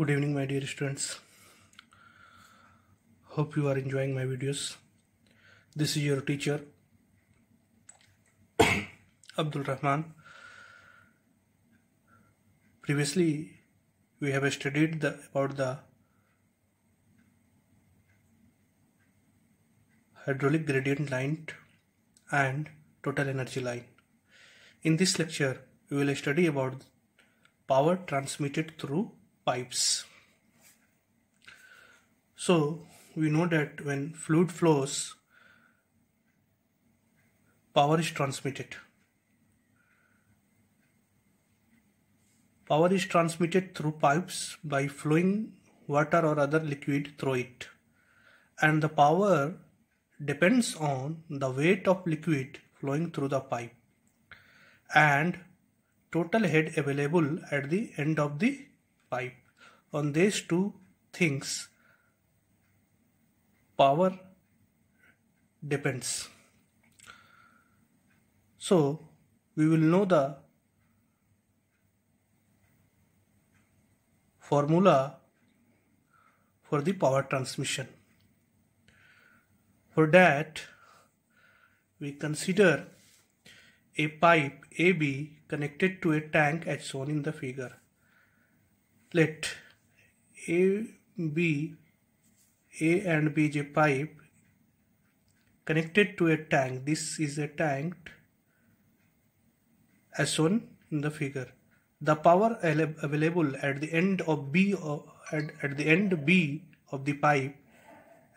Good evening, my dear students. Hope you are enjoying my videos. This is your teacher Abdul Rahman. Previously, we have studied about the hydraulic gradient line and total energy line. In this lecture, we will study about power transmitted through pipes. So, we know that when fluid flows, power is transmitted. Power is transmitted through pipes by flowing water or other liquid through it. And the power depends on the weight of liquid flowing through the pipe and total head available at the end of the pipe. On these two things, power depends. So, we will know the formula for the power transmission. For that, we consider a pipe AB connected to a tank as shown in the figure. Let A and B is a pipe connected to a tank. This is a tank as shown in the figure. The power available at the end of B of the pipe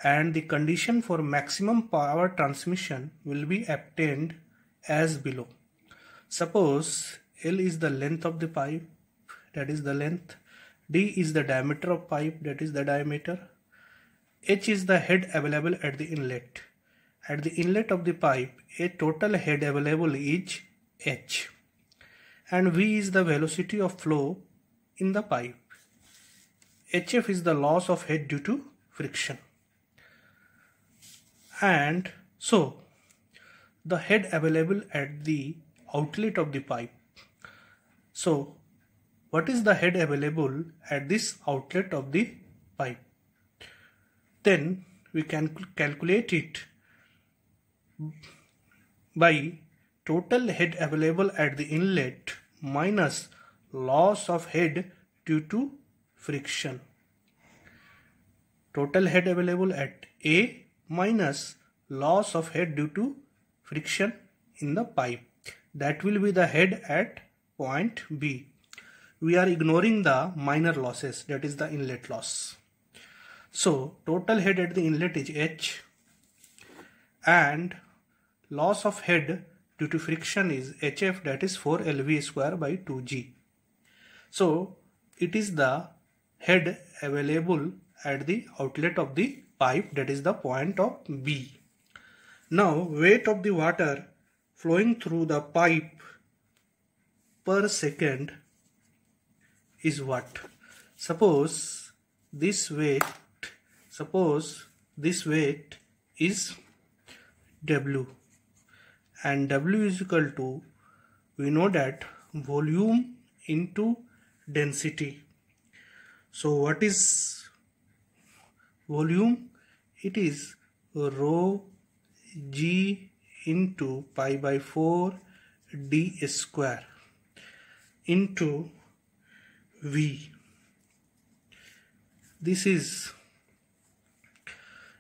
and the condition for maximum power transmission will be obtained as below. Suppose L is the length of the pipe, that is the length. D is the diameter of pipe, that is the diameter. H is the head available at the inlet. At the inlet of the pipe, a total head available is H. And V is the velocity of flow in the pipe. HF is the loss of head due to friction. And so, the head available at the outlet of the pipe. So, what is the head available at this outlet of the pipe? Then we can calculate it by total head available at the inlet minus loss of head due to friction. Total head available at A minus loss of head due to friction in the pipe. That will be the head at point B. We are ignoring the minor losses, that is the inlet loss. So total head at the inlet is H and loss of head due to friction is HF, that is 4 LV square by 2G. So it is the head available at the outlet of the pipe, that is the point of B. Now weight of the water flowing through the pipe per second is what? Suppose this weight is W, and W is equal to, we know that, volume into density. So what is volume? It is rho G into pi by 4 D square into V. This is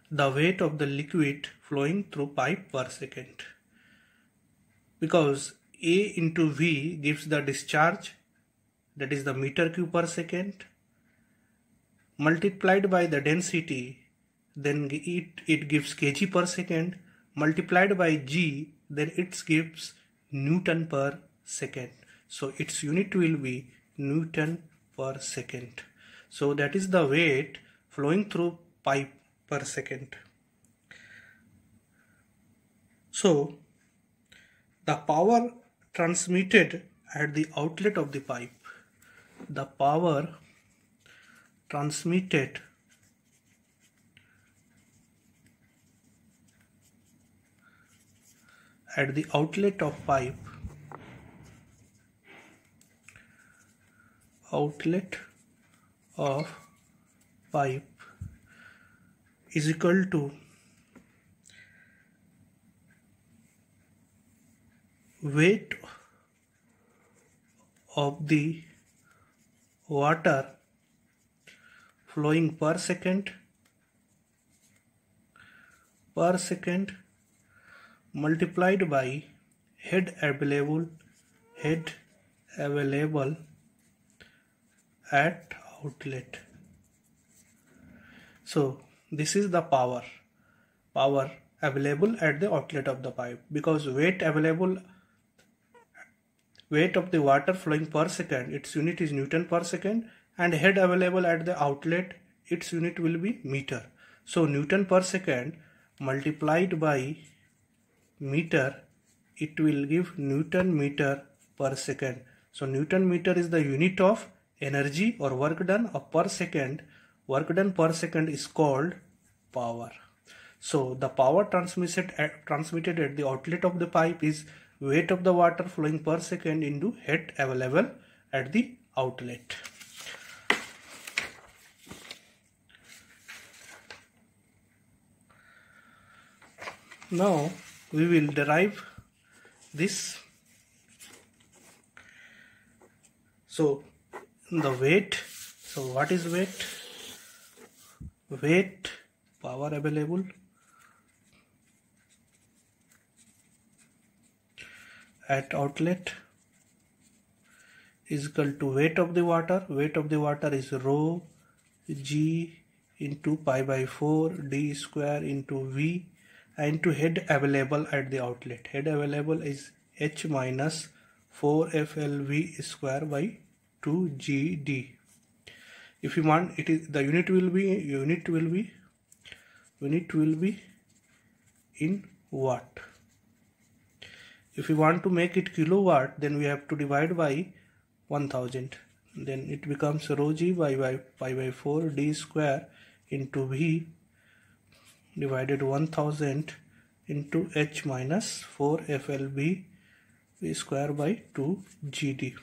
the weight of the liquid flowing through pipe per second, because A into V gives the discharge, that is the meter cube per second, multiplied by the density, then it gives kg per second, multiplied by G, then it gives Newton per second. So its unit will be Newton per second. So that is the weight flowing through pipe per second. So the power transmitted at the outlet of the pipe, the power transmitted at the outlet of pipe of pipe is equal to weight of the water flowing per second multiplied by head available at outlet. So this is the power available at the outlet of the pipe, because weight of the water flowing per second, its unit is Newton per second, and head available at the outlet, its unit will be meter. So Newton per second multiplied by meter, it will give Newton meter per second. So Newton meter is the unit of energy or work done of per second. Work done per second is called power. So the power transmitted at the outlet of the pipe is weight of the water flowing per second into head available at the outlet. Now we will derive this. So the weight, so what is weight? Weight, power available at outlet is equal to weight of the water. Weight of the water is rho g into pi by 4 d square into v into head available at the outlet. Head available is h minus 4FLV square by 2GD. If you want, it is the unit will be in watt. If you want to make it kilowatt, then we have to divide by 1000. Then it becomes rho g by pi by 4 d square into v divided 1000 into h minus 4FLB square by 2 GD.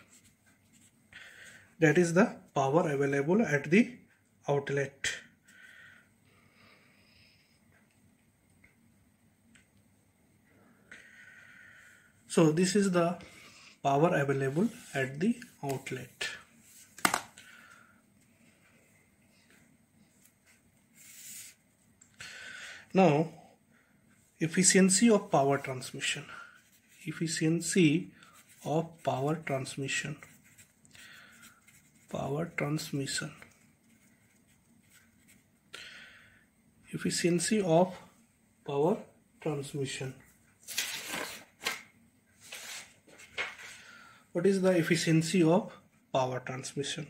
That is the power available at the outlet. So this is the power available at the outlet. Now, efficiency of power transmission. Efficiency of power transmission. Efficiency of power transmission. What is the efficiency of power transmission?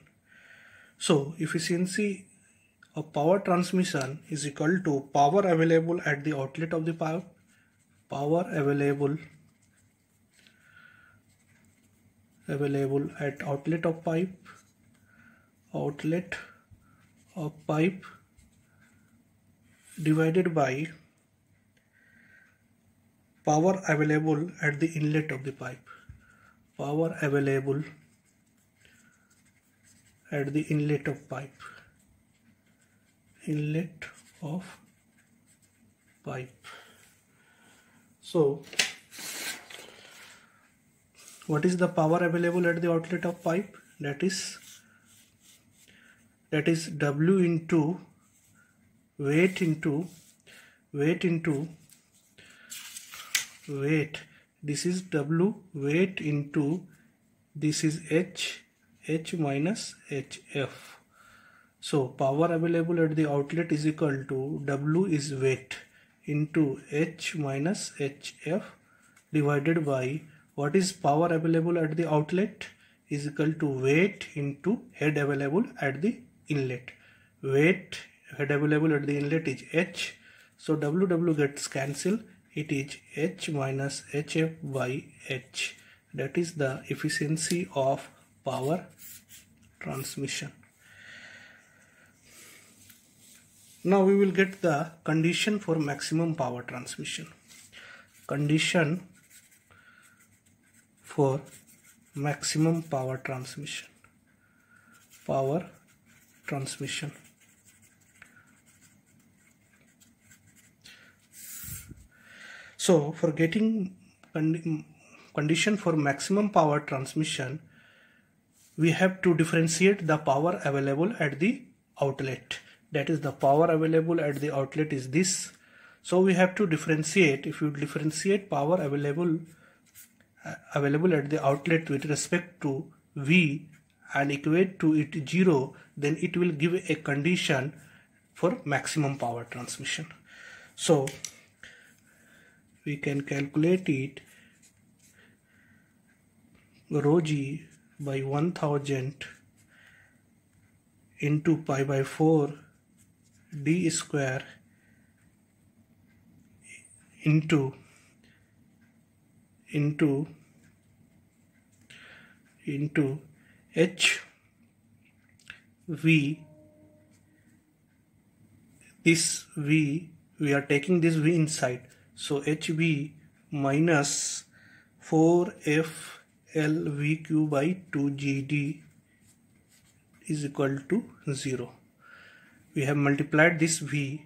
So, efficiency of power transmission is equal to power available at the outlet of the pipe, power available at outlet of pipe divided by power available at the inlet of the pipe. Power available at the inlet of pipe. So what is the power available at the outlet of pipe? That is W into weight into weight. This is W, weight into this is H minus HF. So power available at the outlet is equal to W is weight into H minus HF divided by what is power available at the outlet is equal to weight into head available at the inlet. Weight head available at the inlet is H. So W gets cancelled. It is H minus HF by H. That is the efficiency of power transmission. Now we will get the condition for maximum power transmission. Condition for maximum power transmission. Power transmission. So for getting condition for maximum power transmission, we have to differentiate the power available at the outlet. That is, the power available at the outlet is this. So we have to differentiate. If you differentiate power available at the outlet with respect to V and equate to it 0, then it will give a condition for maximum power transmission. So we can calculate it. Rho g by 1000 into pi by 4 d square into h v. This v, we are taking this v inside, so hv minus 4FLVQ by 2GD is equal to 0. We have multiplied this v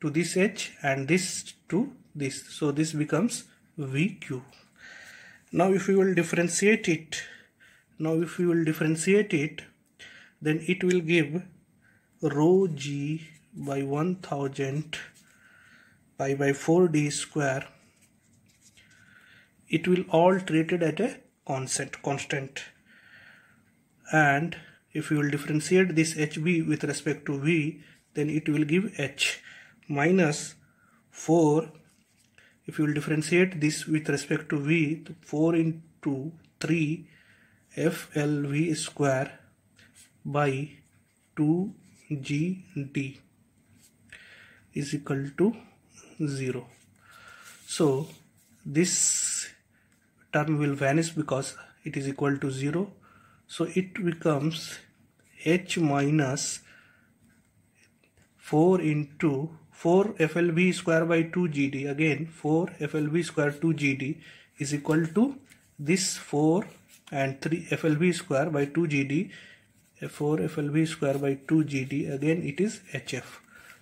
to this h and this to this, so this becomes VQ. Now if we will differentiate it, then it will give rho g by 1000 pi by 4d square. It will all treated at a constant, and if you will differentiate this HV with respect to V, then it will give H minus 4. If you will differentiate this with respect to V, 4 into 3 FLV square by 2GD is equal to 0. So this term will vanish because it is equal to 0. So it becomes H minus 4 into 4 FLV square by 2GD. Again 4 FLV square 2GD is equal to this 4 and 3 FLV square by 2GD. 4 FLV square by 2GD, again it is HF.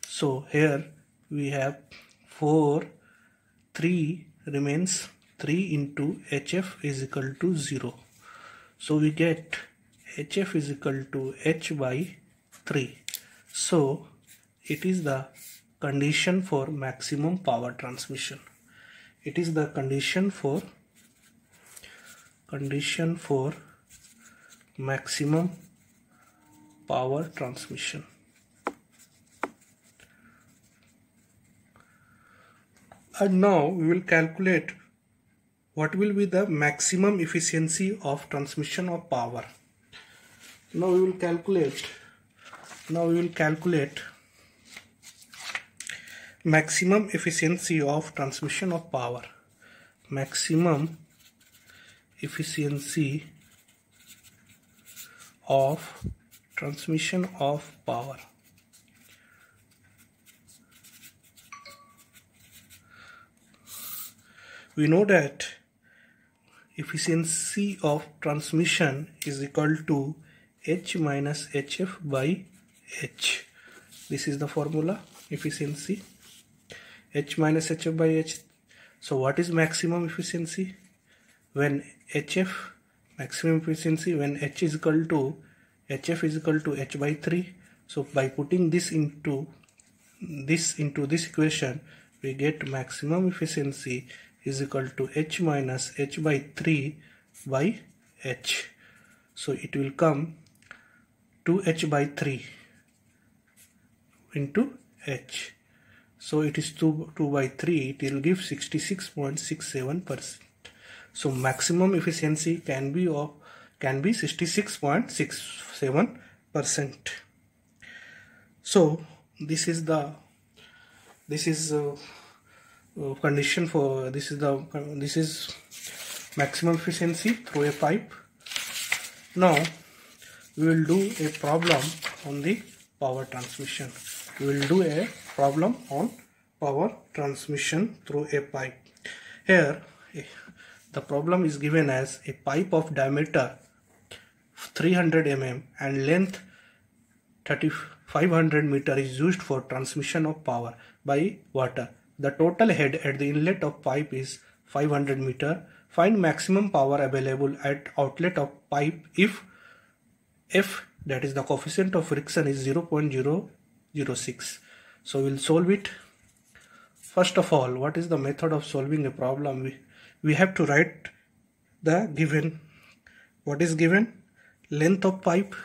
So here we have 4, 3 remains, 3 into HF is equal to 0. So we get HF is equal to H by 3. So it is the condition for maximum power transmission. It is the condition for maximum power transmission. And now we will calculate what will be the maximum efficiency of transmission of power. Now we will calculate maximum efficiency of transmission of power. Maximum efficiency of transmission of power. We know that efficiency of transmission is equal to H minus HF by H. This is the formula, efficiency, H minus HF by H. So what is maximum efficiency? When HF, maximum efficiency when H is equal to, HF is equal to H by 3. So by putting this into this equation, we get maximum efficiency is equal to H minus H by 3 by H. So it will come 2H by 3 into H. So it is 2 by 3, it will give 66.67%. So maximum efficiency can be 66.67%. So this is condition for this is maximum efficiency through a pipe. Now we will do a problem on the power transmission. We will do a problem on power transmission through a pipe. Here the problem is given as a pipe of diameter 300 mm and length 3500 meter is used for transmission of power by water. The total head at the inlet of pipe is 500 meter. Find maximum power available at outlet of pipe if F, that is the coefficient of friction, is 0.006. So we'll solve it. First of all, what is the method of solving a problem? We have to write the given. What is given? Length of pipe.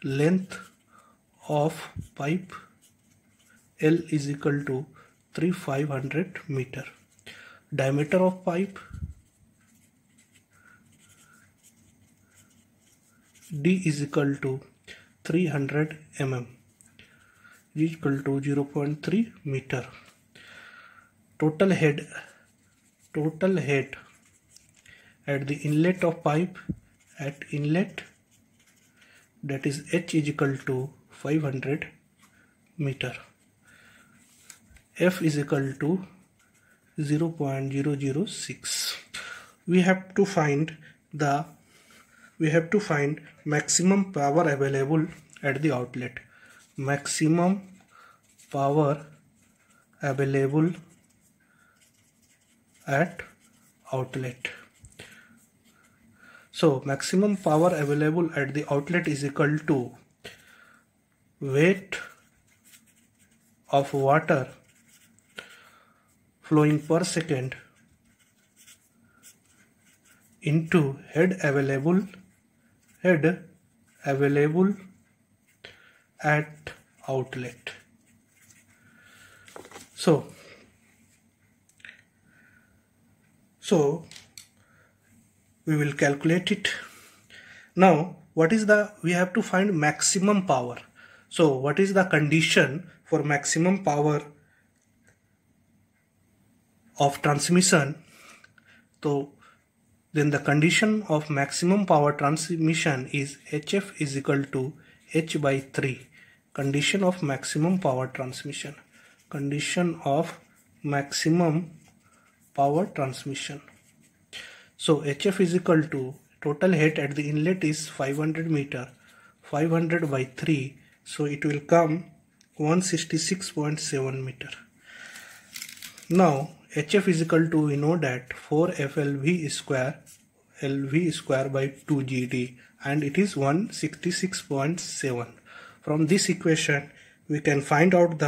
Length of pipe L is equal to 3500 meter. Diameter of pipe D is equal to 300 mm is equal to 0.3 meter. Total head at the inlet of pipe, at inlet, that is H is equal to 500 meter. F is equal to 0.006. We have to find maximum power available at the outlet. Maximum power available at outlet. So maximum power available at the outlet is equal to weight of water flowing per second into head available at outlet. So we will calculate it. Now we have to find maximum power. So what is the condition for maximum power of transmission? So then the condition of maximum power transmission is HF is equal to H by 3. Condition of maximum power transmission. Condition of maximum power transmission. So HF is equal to total height at the inlet is 500 meter. 500 by 3. So it will come 166.7 meter. Now HF is equal to, we know that 4FLV square by 2GD, and it is 166.7. From this equation we can find out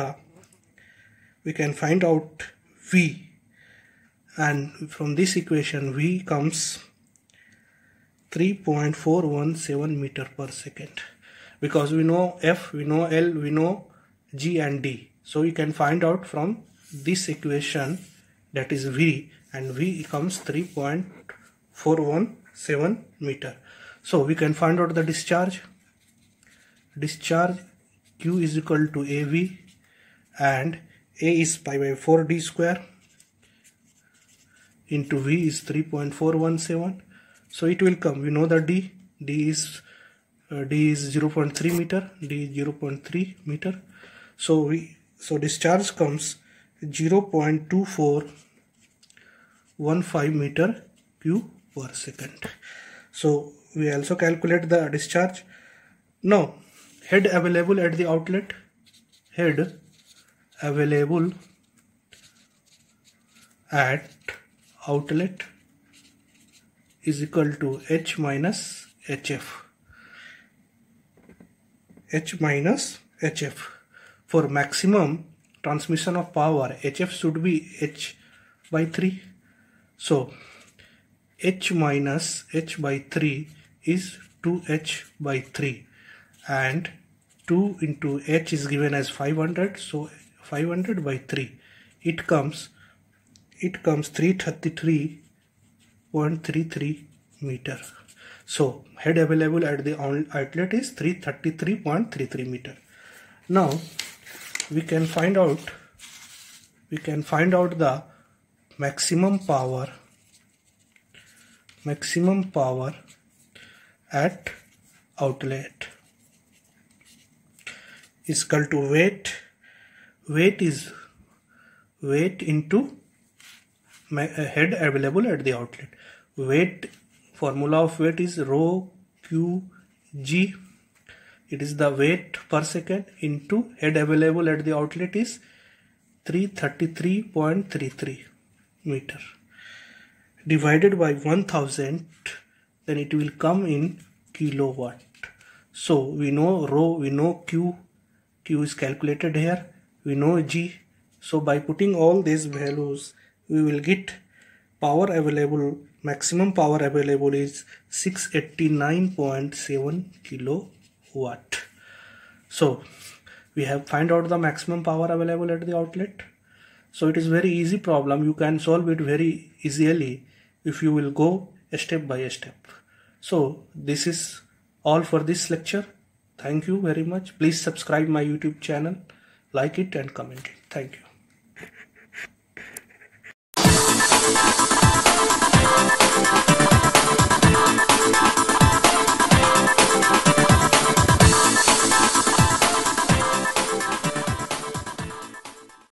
V, and from this equation V comes 3.417 meter per second, because we know F, we know L, we know G and D. So we can find out from this equation, that is V, and V comes 3.417 meter. So we can find out the discharge. Discharge Q is equal to AV, and A is pi by 4D square into V is 3.417. So it will come, we know the D is 0.3 meter. D is 0.3 meter. So discharge comes 0.2415 meter cube per second. So we also calculate the discharge. Now head available at the outlet. Head available at outlet is equal to H minus HF. H minus HF. For maximum transmission of power, HF should be H by 3. So H minus H by 3 is 2H by 3, and 2 into H is given as 500. So 500 by 3, it comes 333.33 meter. So head available at the outlet is 333.33 meter. Now we can find out the maximum power at outlet is equal to weight into head available at the outlet. Weight, formula of weight is rho Q G. it is the weight per second into head available at the outlet is 333.33 meter divided by 1000, then it will come in kilowatt. So we know rho, we know Q is calculated here, we know G. So by putting all these values we will get power available, maximum power available is 689.7 kilowatt. So we have find out the maximum power available at the outlet. So it is very easy problem. You can solve it very easily if you will go step by step. So this is all for this lecture. Thank you very much. Please subscribe my YouTube channel, like it and comment it. Thank you.